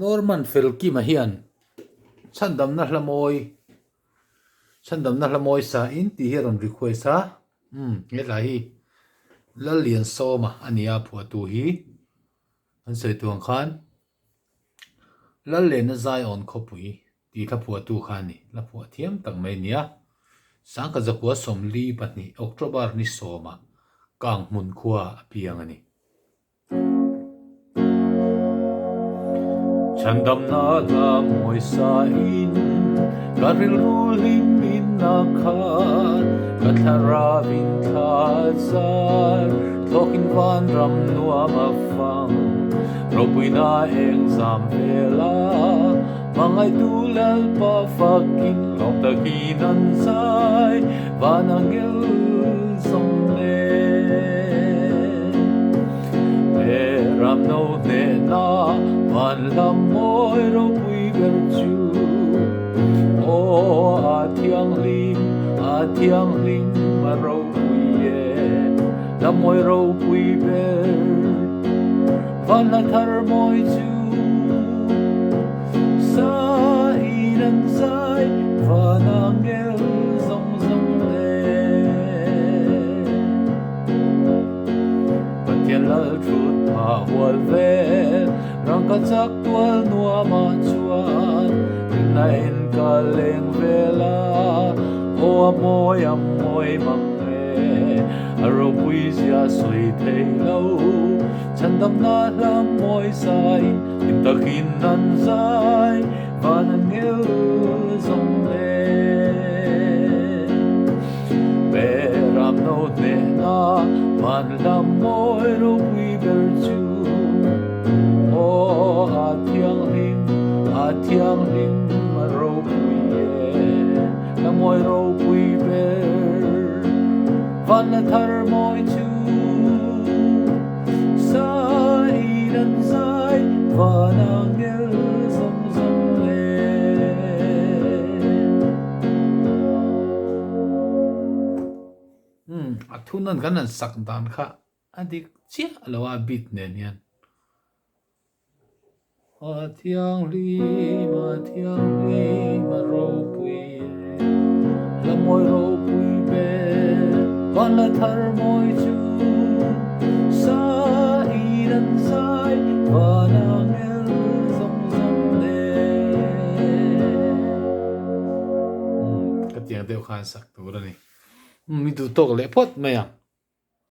Norman Felki ma hian chandam na hlamoi sa in ti hian request ha nge la hi la lian soma ania phua tu hi an sei tuang khan la le na zai on khopui ti la phua tu khan ni la phua thiam tak mai nia sang ka zakwa som li pahni october ni soma kang mun khuwa apiang ani chandam na la moi sa in karil rulim in na khan kathara vin thazar thokin van ram nuwa ma fang ropui na eng zam vela mangai tulal pa fakin long takinan sai vanangel song le ram no ne na van lam moi ropui ber chu o athiang lim ma ropui e lam moi ropui ber van la thar moi chu sa inan sai van angel zong zong le pathian lal trut ma hual ve rang ka chak tual nuwa ma chuan na en ka leng vela o amoi mang aro puisia sui thei lo chandam na lam moi sai im takin nan sai van angel zong le beram no ne na van lam moi ro pui ber chu o athiang lim ro pui e na moi ro pui ber van la thar moi chu sa inan sai van angel zong zong le athunan kanan sak dan kha adik chia lawa bit ne nian athiang lim ro pui la moi ro pui be van la thar moi chu sa inan sai van angel zong zong le ka tiang deuh khan sak tu ra ni mi tu tok le phot mai